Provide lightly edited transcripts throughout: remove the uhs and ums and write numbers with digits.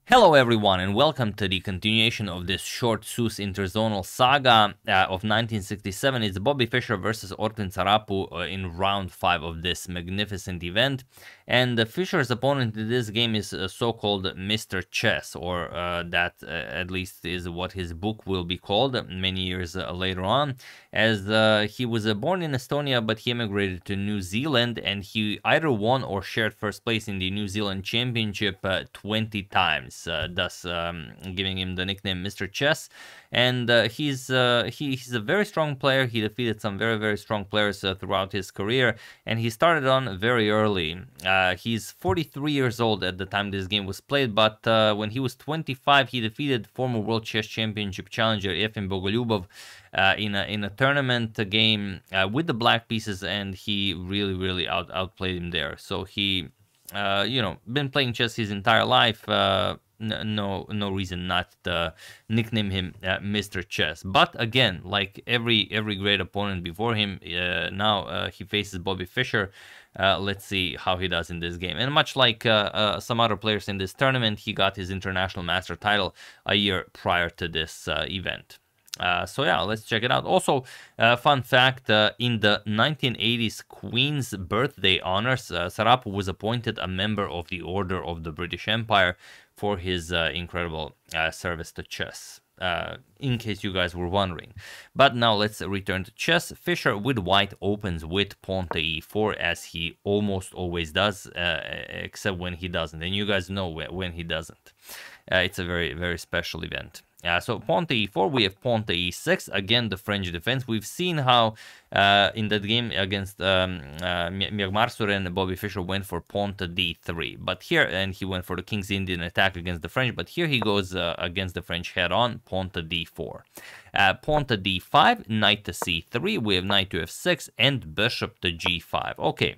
Hello everyone and welcome to the continuation of this short Seuss interzonal saga of 1967. It's Bobby Fischer versus Ortwin Sarapu in round 5 of this magnificent event. And Fischer's opponent in this game is so-called Mr. Chess, or that at least is what his book will be called many years later on, as he was born in Estonia but he immigrated to New Zealand, and he either won or shared first place in the New Zealand Championship 20 times. Thus giving him the nickname Mr. Chess. And he's a very strong player. He defeated some very strong players throughout his career, and he started on very early. He's 43 years old at the time this game was played, but when he was 25, he defeated former World Chess Championship challenger Efim Bogolyubov in a tournament game with the black pieces, and he really outplayed him there. So he been playing chess his entire life. No reason not to nickname him Mr. Chess. But again, like every great opponent before him, now he faces Bobby Fischer. Let's see how he does in this game. And much like some other players in this tournament, he got his international master title a year prior to this event. So yeah, let's check it out. Also, fun fact, in the 1980s Queen's birthday honors, Sarapu was appointed a member of the Order of the British Empire for his incredible service to chess. In case you guys were wondering. But now let's return to chess. Fischer with white opens with pawn to e4, as he almost always does, except when he doesn't. And you guys know when he doesn't. It's a very special event. So pawn to e4, we have pawn to e6, again the French defense. We've seen how in that game against Myanmar Suren, Bobby Fischer went for pawn to d3. But here, and he went for the King's Indian attack against the French, but here he goes against the French head-on, pawn to d4. Pawn to d5, knight to c3, we have knight to f6, and bishop to g5. Okay.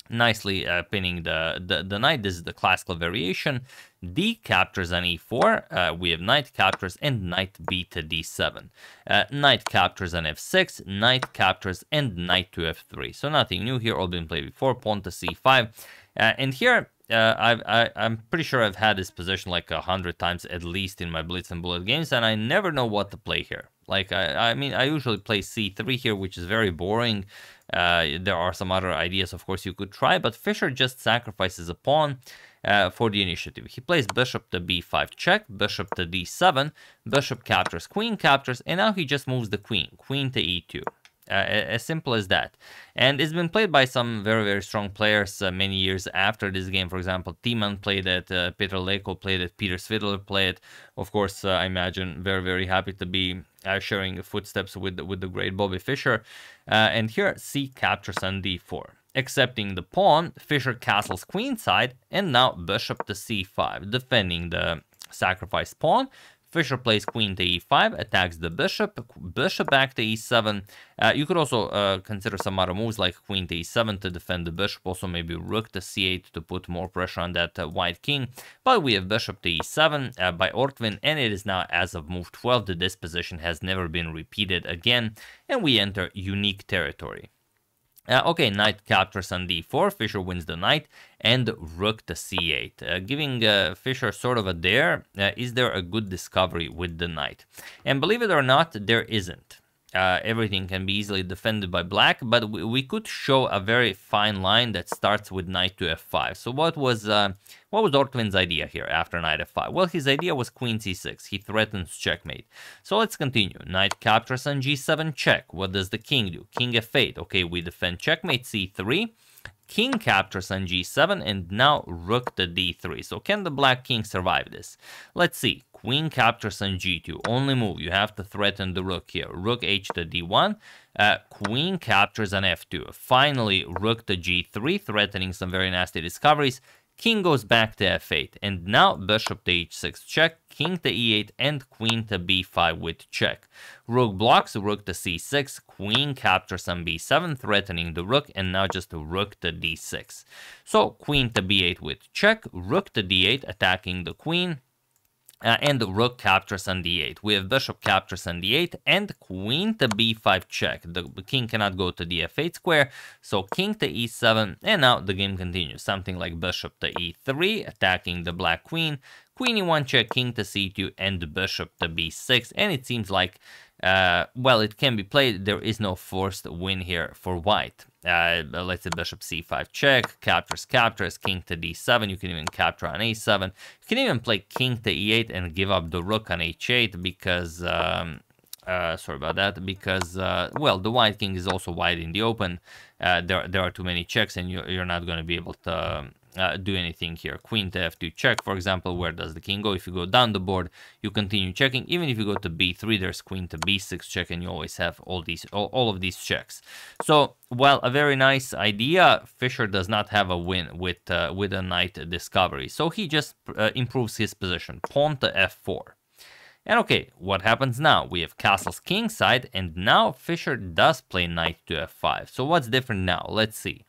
Nicely pinning the knight. This is the classical variation. D captures on e4. We have knight captures and knight b to d7. Knight captures on f6. Knight captures and knight to f3. So nothing new here. All been played before. Pawn to c5. And here I'm pretty sure I've had this position like 100 times at least in my Blitz and Bullet games, and I never know what to play here. Like I mean, I usually play c3 here, which is very boring. There are some other ideas, of course, you could try, but Fischer just sacrifices a pawn for the initiative. He plays bishop to b5 check, bishop to d7, bishop captures, queen captures, and now he just moves the queen to e2. As simple as that. And it's been played by some very strong players many years after this game. For example, Tiemann played it, Peter Leko played it, Peter Svidler played it. Of course, I imagine very happy to be sharing footsteps with the great Bobby Fischer. And here, c captures on d4. Accepting the pawn, Fischer castles queenside, and now bishop to c5, defending the sacrificed pawn. Fischer plays queen to e5, attacks the bishop back to e7. You could also consider some other moves like queen to e7 to defend the bishop, also maybe rook to c8 to put more pressure on that white king. But we have bishop to e7 by Ortwin, and it is now, as of move 12, the disposition has never been repeated again, and we enter unique territory. Okay, knight captures on d4, Fischer wins the knight, and rook to c8, giving Fischer sort of a dare. Is there a good discovery with the knight? And believe it or not, there isn't. Everything can be easily defended by black, but we could show a very fine line that starts with knight to f5. So what was Ortwin's idea here after knight f5? Well, his idea was queen c6. He threatens checkmate. So let's continue. Knight captures on g7 check. What does the king do? King f8. Okay, we defend checkmate c3. King captures on g7, and now rook to d3. So can the black king survive this? Let's see. Queen captures on g2. Only move. You have to threaten the rook here. Rook h to d1. Queen captures on f2. Finally, rook to g3, threatening some very nasty discoveries. King goes back to f8, and now bishop to h6 check, king to e8, and queen to b5 with check. Rook blocks, rook to c6, queen captures on b7, threatening the rook, and now just rook to d6. So queen to b8 with check, rook to d8, attacking the queen. and rook captures on d8. We have bishop captures on d8 and queen to b5 check. The king cannot go to the f8 square, so king to e7, and now the game continues. Something like bishop to e3, attacking the black queen, queen e1 check, king to c2, and bishop to b6. And it seems like, well, it can be played. There is no forced win here for white. Let's say bishop c5 check, captures, king to d7. You can even capture on a7. You can even play king to e8 and give up the rook on h8 because, sorry about that, because, well, the white king is also wide in the open. There are too many checks and you're not going to be able to do anything here. Queen to f2 check, for example. Where does the king go? If you go down the board, you continue checking. Even if you go to b3, there's queen to b6 check, and you always have all of these checks. So, well, a very nice idea. Fischer does not have a win with a knight discovery, so he just improves his position. Pawn to f4. And okay, what happens now? We have castles kingside, and now Fischer does play knight to f5. So what's different now? Let's see.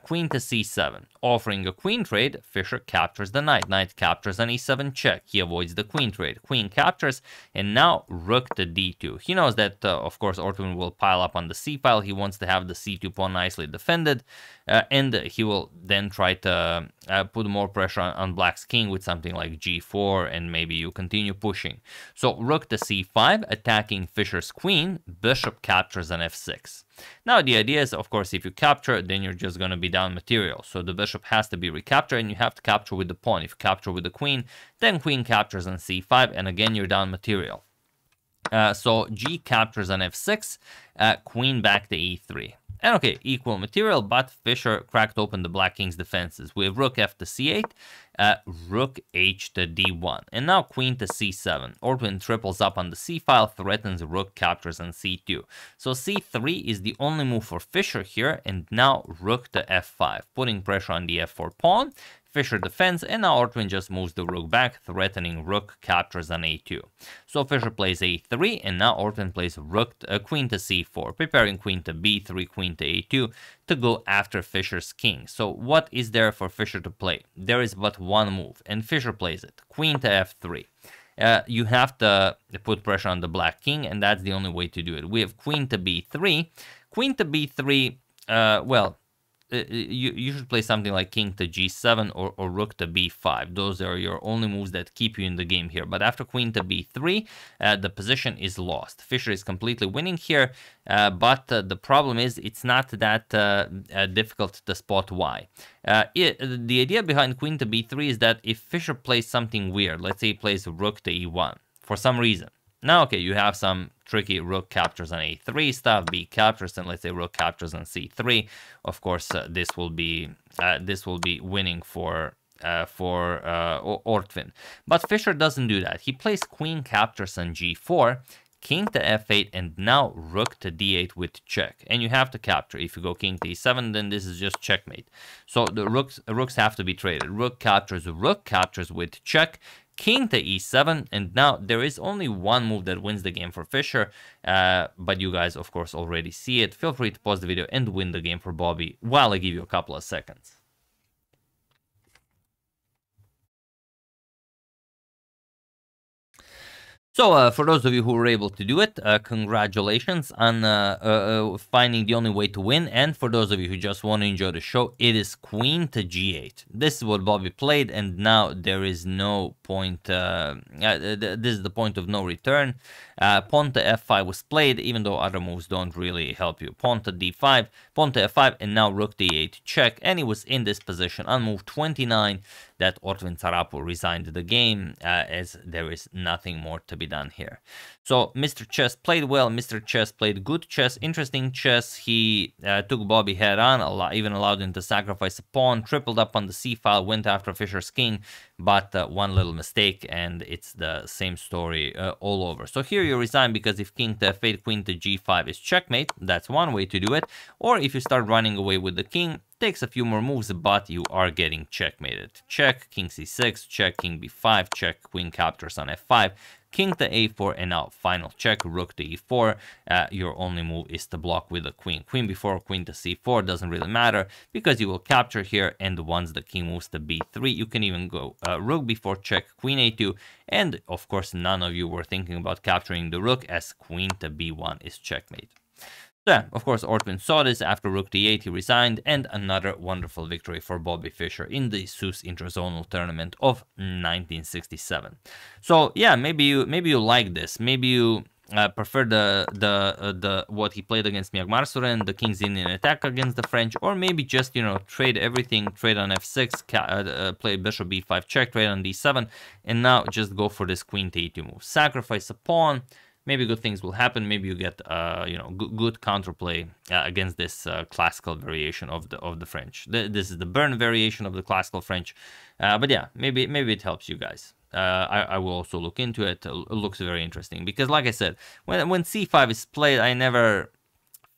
Queen to c7. Offering a queen trade, Fischer captures the knight. Knight captures on e7 check. He avoids the queen trade. Queen captures, and now rook to d2. He knows that, of course, Ortwin will pile up on the c file. He wants to have the c2 pawn nicely defended, and he will then try to put more pressure on black's king with something like g4, and maybe you continue pushing. So rook to c5, attacking Fischer's queen. Bishop captures on f6. Now the idea is, of course, if you capture, then you're just going to be down material. So the bishop has to be recaptured, and you have to capture with the pawn. If you capture with the queen, then queen captures on c5, and again you're down material. So g captures on f6, queen back to e3. And okay, equal material, but Fischer cracked open the black king's defenses. We have rook f to c8, rook h to d1, and now queen to c7. Ortwin triples up on the c file, threatens rook captures on c2. So c3 is the only move for Fischer here, and now rook to f5, putting pressure on the f4 pawn. Fischer defends, and now Ortwin just moves the rook back, threatening rook captures on a2. So Fischer plays a3, and now Ortwin plays queen to c4, preparing queen to b3, queen to a2 to go after Fischer's king. So what is there for Fischer to play? There is but one move, and Fischer plays it, queen to f3. You have to put pressure on the black king, and that's the only way to do it. We have queen to b3. Queen to b3, well, you should play something like king to g7 or rook to b5. Those are your only moves that keep you in the game here. But after queen to b3, the position is lost. Fischer is completely winning here, but the problem is it's not that difficult to spot why. The idea behind queen to b3 is that if Fischer plays something weird, let's say he plays rook to e1 for some reason. Now, okay, you have some tricky rook captures on a3 stuff, b captures, and let's say rook captures on c3. Of course, this will be winning for Ortwin. But Fischer doesn't do that. He plays queen captures on g4, king to f8, and now rook to d8 with check. And you have to capture. If you go king to e7, then this is just checkmate. So the rooks have to be traded. Rook captures with check. King to e7, and now there is only one move that wins the game for Fischer, but you guys, of course, already see it. Feel free to pause the video and win the game for Bobby while I give you a couple of seconds. So, for those of you who were able to do it, congratulations on finding the only way to win. And for those of you who just want to enjoy the show, it is queen to g8. This is what Bobby played, and now there is no point. This is the point of no return. Pawn to f5 was played, even though other moves don't really help you. Pawn to d5, pawn to f5, and now rook d8 check. And he was in this position on move 29 that Ortwin Tarapu resigned the game, as there is nothing more to be done here. So Mr. Chess played well. Mr. Chess played good chess, interesting chess. He took Bobby head on, even allowed him to sacrifice a pawn, tripled up on the c file, went after Fischer's king, but one little mistake, and it's the same story all over. So here you resign, because if king to f8, queen to g5 is checkmate, that's one way to do it. Or if you start running away with the king, takes a few more moves, but you are getting checkmated. Check, king c6, check, king b5, check, queen captures on f5, king to a4, and now final check, rook to e4. Your only move is to block with a queen. Queen before queen to c4 doesn't really matter because you will capture here, and once the king moves to b3, you can even go rook before check, queen a2, and of course none of you were thinking about capturing the rook, as queen to b1 is checkmate. So yeah, of course, Ortwin saw this. After rook d8, he resigned, and another wonderful victory for Bobby Fischer in the SUS Interzonal Tournament of 1967. So yeah, maybe you like this. Maybe you prefer the what he played against Myanmar Suren, the King's Indian attack against the French, or maybe just, you know, trade everything, trade on f6, play bishop b5 check, trade on d7, and now just go for this queen to e2 move. Sacrifice a pawn. Maybe good things will happen. Maybe you get, you know, good counterplay against this classical variation of the French. This is the Bern variation of the classical French, but yeah, maybe it helps you guys. I will also look into it. It looks very interesting because, like I said, when c5 is played, I never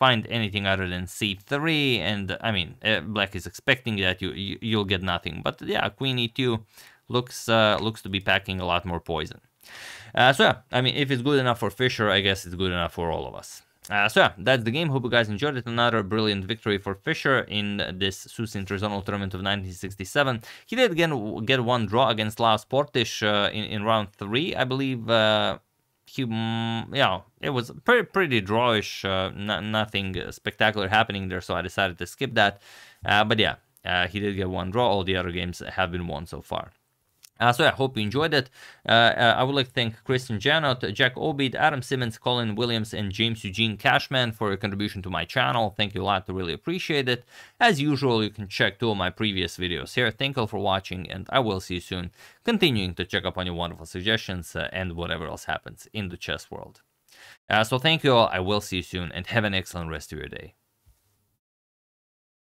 find anything other than c3, and I mean, black is expecting that you'll get nothing. But yeah, queen e2 looks to be packing a lot more poison. So yeah, I mean, if it's good enough for Fischer, I guess it's good enough for all of us. So yeah, that's the game. Hope you guys enjoyed it. Another brilliant victory for Fischer in this SUS Interzonal Tournament of 1967. He did again get one draw against Lars Portisch in round 3, I believe. Yeah, it was pretty drawish, nothing spectacular happening there, so I decided to skip that. But yeah, he did get one draw. All the other games have been won so far. So yeah, hope you enjoyed it. I would like to thank Christian Janot, Jack Obid, Adam Simmons, Colin Williams, and James Eugene Cashman for your contribution to my channel. Thank you a lot, I really appreciate it. As usual, you can check 2 of my previous videos here. Thank you all for watching, and I will see you soon, continuing to check up on your wonderful suggestions and whatever else happens in the chess world. So thank you all, I will see you soon, and have an excellent rest of your day.